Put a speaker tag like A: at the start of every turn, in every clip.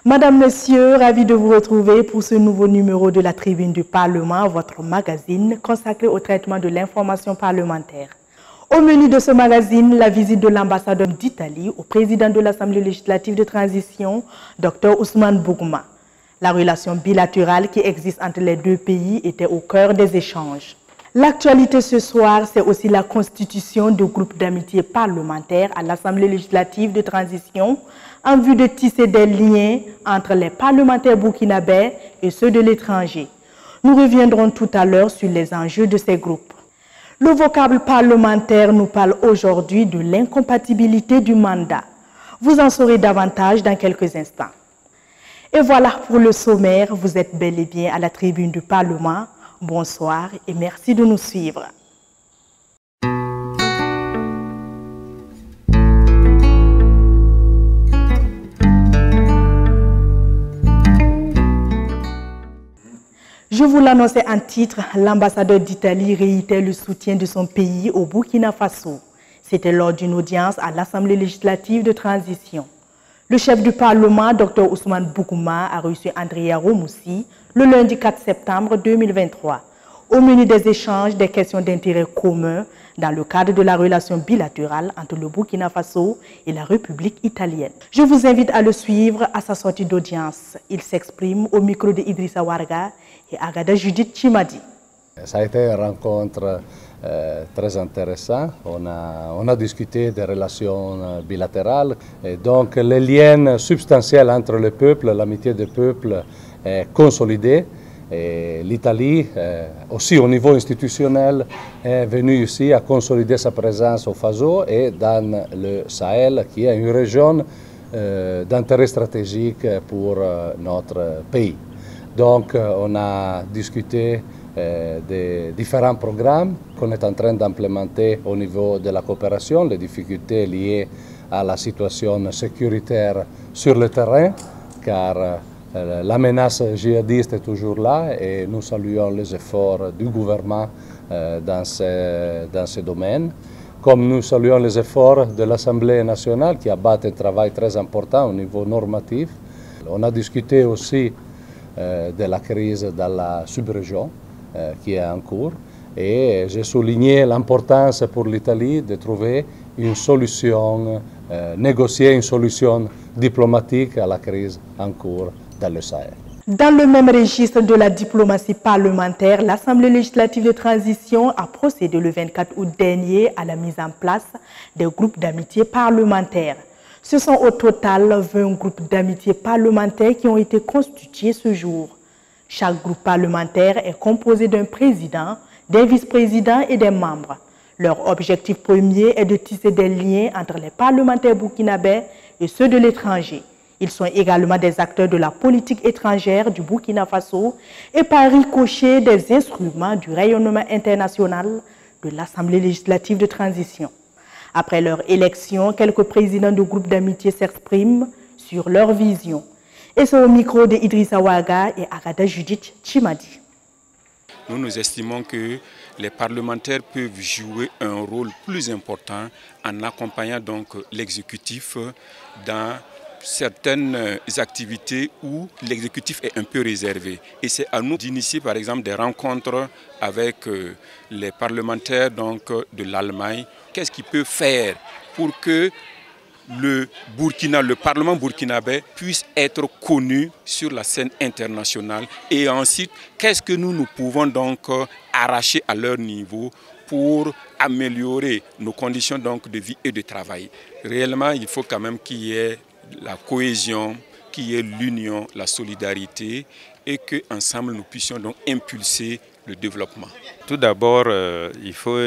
A: Madame, Monsieur, ravi de vous retrouver pour ce nouveau numéro de la Tribune du Parlement, votre magazine consacré au traitement de l'information parlementaire. Au menu de ce magazine, la visite de l'ambassadeur d'Italie au président de l'Assemblée législative de transition, Dr Ousmane Bougouma. La relation bilatérale qui existe entre les deux pays était au cœur des échanges. L'actualité ce soir, c'est aussi la constitution de groupes d'amitié parlementaires à l'Assemblée législative de transition en vue de tisser des liens entre les parlementaires burkinabés et ceux de l'étranger. Nous reviendrons tout à l'heure sur les enjeux de ces groupes. Le vocable parlementaire nous parle aujourd'hui de l'incompatibilité du mandat. Vous en saurez davantage dans quelques instants. Et voilà pour le sommaire, vous êtes bel et bien à la tribune du Parlement. Bonsoir et merci de nous suivre. Je vous l'annonçais en titre, l'ambassadeur d'Italie réitère le soutien de son pays au Burkina Faso. C'était lors d'une audience à l'Assemblée législative de transition. Le chef du Parlement, Dr Ousmane Bougouma, a reçu Andrea Romoussi le lundi 4 septembre 2023. Au menu des échanges, des questions d'intérêt commun dans le cadre de la relation bilatérale entre le Burkina Faso et la République italienne. Je vous invite à le suivre à sa sortie d'audience. Il s'exprime au micro de Idrissa Warga et Agada Judith Chimadi.
B: Ça a été une rencontre très intéressante. On a discuté des relations bilatérales. Et donc les liens substantiels entre les peuples, l'amitié des peuples est consolidée. L'Italie, aussi au niveau institutionnel, est venue ici à consolider sa présence au Faso et dans le Sahel, qui est une région d'intérêt stratégique pour notre pays. Donc on a discuté des différents programmes qu'on est en train d'implémenter au niveau de la coopération, les difficultés liées à la situation sécuritaire sur le terrain, car la menace djihadiste est toujours là et nous saluons les efforts du gouvernement dans ce domaine. Comme nous saluons les efforts de l'Assemblée nationale qui abattent un travail très important au niveau normatif. On a discuté aussi de la crise dans la sous-région qui est en cours et j'ai souligné l'importance pour l'Italie de trouver une solution, négocier une solution diplomatique à la crise en cours dans le Sahel.
A: Dans le même registre de la diplomatie parlementaire, l'Assemblée législative de transition a procédé le 24 août dernier à la mise en place des groupes d'amitié parlementaires. Ce sont au total 20 groupes d'amitié parlementaires qui ont été constitués ce jour. Chaque groupe parlementaire est composé d'un président, des vice-présidents et des membres. Leur objectif premier est de tisser des liens entre les parlementaires burkinabés et ceux de l'étranger. Ils sont également des acteurs de la politique étrangère du Burkina Faso et par ricochet des instruments du rayonnement international de l'Assemblée législative de transition. Après leur élection, quelques présidents de groupes d'amitié s'expriment sur leur vision. Et c'est au micro de Idrissa Ouaga et Agada Judith Chimadi.
C: Nous estimons que les parlementaires peuvent jouer un rôle plus important en accompagnant donc l'exécutif dans certaines activités où l'exécutif est un peu réservé. Et c'est à nous d'initier par exemple des rencontres avec les parlementaires donc, de l'Allemagne. Qu'est-ce qu'ils peuvent faire pour que le Parlement burkinabé puisse être connu sur la scène internationale et ensuite, qu'est-ce que nous pouvons donc arracher à leur niveau pour améliorer nos conditions donc, de vie et de travail. Réellement, il faut quand même qu'il y ait la cohésion, qu'il y ait l'union, la solidarité et qu'ensemble nous puissions donc impulser le développement.
D: Tout d'abord, il faut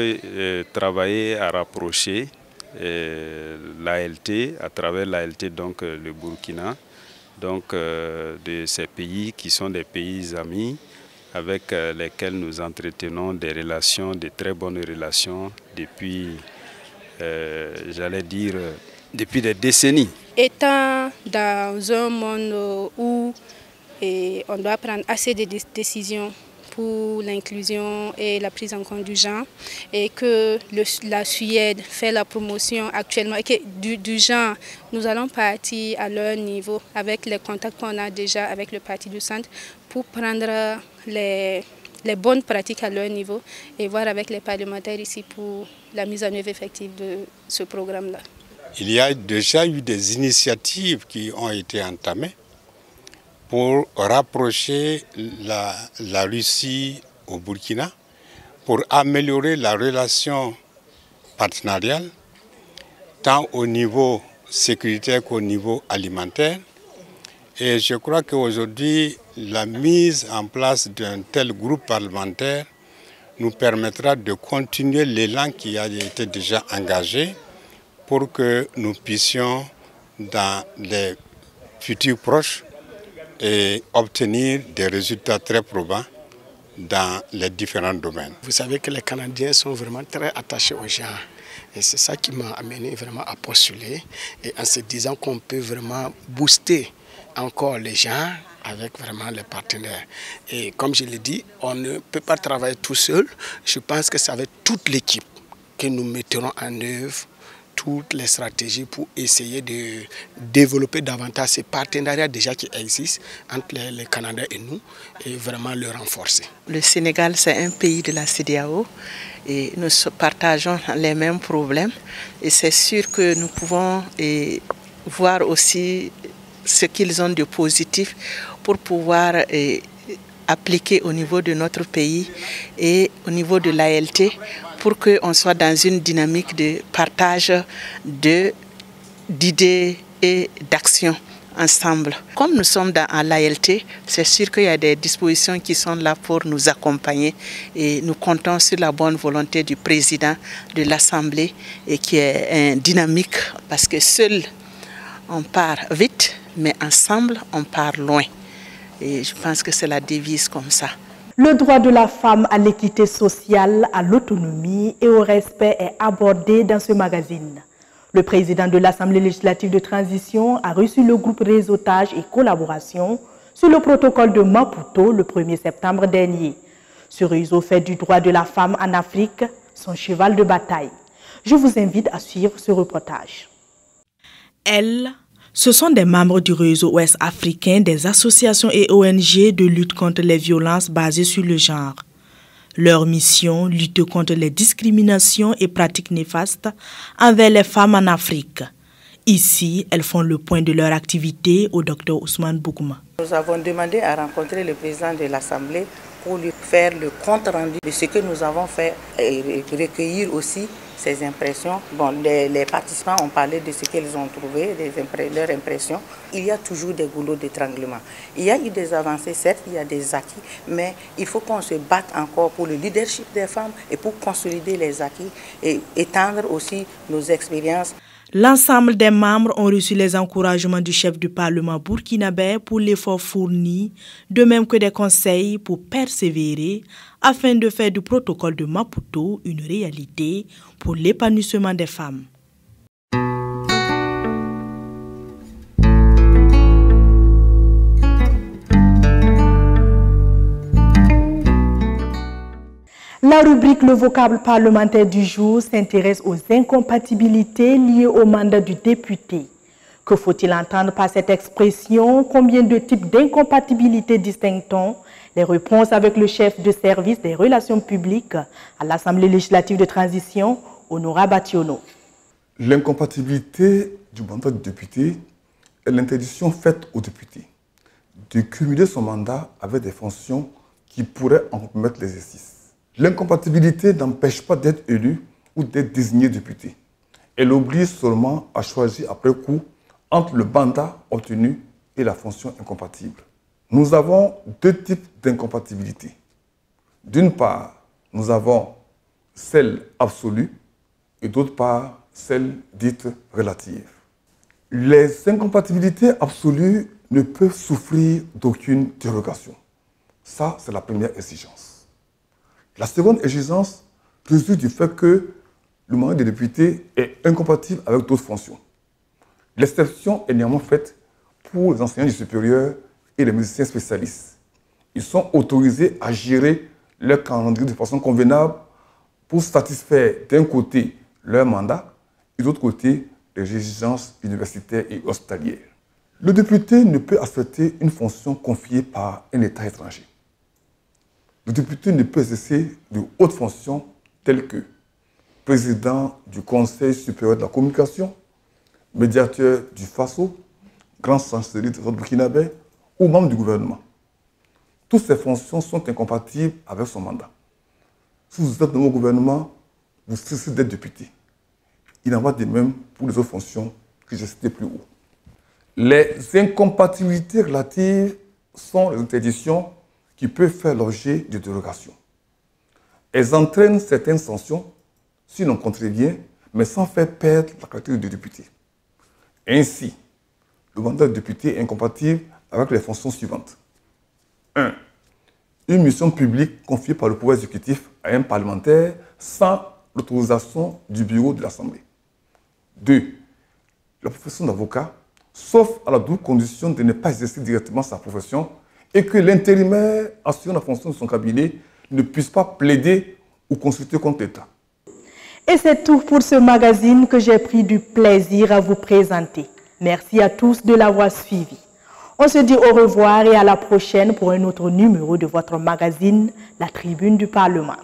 D: travailler à rapprocher l'ALT, à travers l'ALT, donc le Burkina, donc de ces pays qui sont des pays amis avec lesquels nous entretenons des relations, de très bonnes relations depuis, j'allais dire, depuis des décennies.
E: Étant dans un monde où on doit prendre assez de décisions pour l'inclusion et la prise en compte du genre, et que la Suède fait la promotion actuellement et que du genre, nous allons partir à leur niveau avec les contacts qu'on a déjà avec le parti du centre pour prendre les bonnes pratiques à leur niveau et voir avec les parlementaires ici pour la mise en œuvre effective de ce programme-là.
F: Il y a déjà eu des initiatives qui ont été entamées pour rapprocher la Russie au Burkina, pour améliorer la relation partenariale, tant au niveau sécuritaire qu'au niveau alimentaire. Et je crois qu'aujourd'hui, la mise en place d'un tel groupe parlementaire nous permettra de continuer l'élan qui a été déjà engagé pour que nous puissions, dans les futurs proches, et obtenir des résultats très probants dans les différents domaines.
G: Vous savez que les Canadiens sont vraiment très attachés aux gens. Et c'est ça qui m'a amené vraiment à postuler. Et en se disant qu'on peut vraiment booster encore les gens avec vraiment les partenaires. Et comme je l'ai dit, on ne peut pas travailler tout seul. Je pense que c'est avec toute l'équipe que nous mettrons en œuvre toutes les stratégies pour essayer de développer davantage ces partenariats déjà qui existent entre le Canada et nous et vraiment le renforcer.
H: Le Sénégal, c'est un pays de la CEDEAO et nous partageons les mêmes problèmes et c'est sûr que nous pouvons voir aussi ce qu'ils ont de positif pour pouvoir appliquer au niveau de notre pays et au niveau de l'ALT pour qu'on soit dans une dynamique de partage d'idées et d'actions ensemble. Comme nous sommes à l'ALT, c'est sûr qu'il y a des dispositions qui sont là pour nous accompagner et nous comptons sur la bonne volonté du président de l'Assemblée et qui est dynamique parce que seul on part vite, mais ensemble on part loin. Et je pense que c'est la devise comme ça.
A: Le droit de la femme à l'équité sociale, à l'autonomie et au respect est abordé dans ce magazine. Le président de l'Assemblée législative de transition a reçu le groupe Réseautage et Collaboration sur le protocole de Maputo le 1er septembre dernier. Ce réseau fait du droit de la femme en Afrique son cheval de bataille. Je vous invite à suivre ce reportage.
I: Ce sont des membres du réseau ouest africain des associations et ONG de lutte contre les violences basées sur le genre. Leur mission, lutter contre les discriminations et pratiques néfastes envers les femmes en Afrique. Ici, elles font le point de leur activité au Dr Ousmane Boukouma.
J: Nous avons demandé à rencontrer le président de l'Assemblée pour lui faire le compte rendu de ce que nous avons fait et recueillir aussi ces impressions. Bon, les participants ont parlé de ce qu'ils ont trouvé, leurs impressions. Il y a toujours des goulots d'étranglement. Il y a eu des avancées, certes, il y a des acquis, mais il faut qu'on se batte encore pour le leadership des femmes et pour consolider les acquis et étendre aussi nos expériences.
I: L'ensemble des membres ont reçu les encouragements du chef du Parlement burkinabé pour l'effort fourni, de même que des conseils pour persévérer afin de faire du protocole de Maputo une réalité pour l'épanouissement des femmes.
A: La rubrique Le vocable parlementaire du jour s'intéresse aux incompatibilités liées au mandat du député. Que faut-il entendre par cette expression? Combien de types d'incompatibilités distingue-t-on? Les réponses avec le chef de service des relations publiques à l'Assemblée législative de transition, Honora Bationo.
K: L'incompatibilité du mandat du député est l'interdiction faite au député de cumuler son mandat avec des fonctions qui pourraient en compromettre l'exercice. L'incompatibilité n'empêche pas d'être élu ou d'être désigné député. Elle oblige seulement à choisir après coup entre le mandat obtenu et la fonction incompatible. Nous avons deux types d'incompatibilité. D'une part, nous avons celle absolue et d'autre part, celle dite relative. Les incompatibilités absolues ne peuvent souffrir d'aucune dérogation. Ça, c'est la première exigence. La seconde exigence résulte du fait que le mandat des députés est incompatible avec d'autres fonctions. L'exception est néanmoins faite pour les enseignants du supérieur et les musiciens spécialistes. Ils sont autorisés à gérer leur calendrier de façon convenable pour satisfaire d'un côté leur mandat et de l'autre côté les exigences universitaires et hospitalières. Le député ne peut accepter une fonction confiée par un État étranger. Le député ne peut exercer de hautes fonctions telles que président du Conseil supérieur de la communication, médiateur du FASO, grand chancellerie de l'ordre burkinabé ou membre du gouvernement. Toutes ces fonctions sont incompatibles avec son mandat. Si vous êtes dans le gouvernement, vous cessez d'être député. Il en va de même pour les autres fonctions que j'ai citées plus haut. Les incompatibilités relatives sont les interdictions qui peuvent faire l'objet de dérogations. Elles entraînent certaines sanctions si l'on contrevient, mais sans faire perdre la qualité de député. Ainsi, le mandat de député est incompatible avec les fonctions suivantes. 1. Une mission publique confiée par le pouvoir exécutif à un parlementaire sans l'autorisation du bureau de l'Assemblée. 2. La profession d'avocat, sauf à la double condition de ne pas exercer directement sa profession et que l'intérimaire assurant la fonction de son cabinet ne puisse pas plaider ou consulter contre l'État.
A: Et c'est tout pour ce magazine que j'ai pris du plaisir à vous présenter. Merci à tous de l'avoir suivi. On se dit au revoir et à la prochaine pour un autre numéro de votre magazine, La Tribune du Parlement.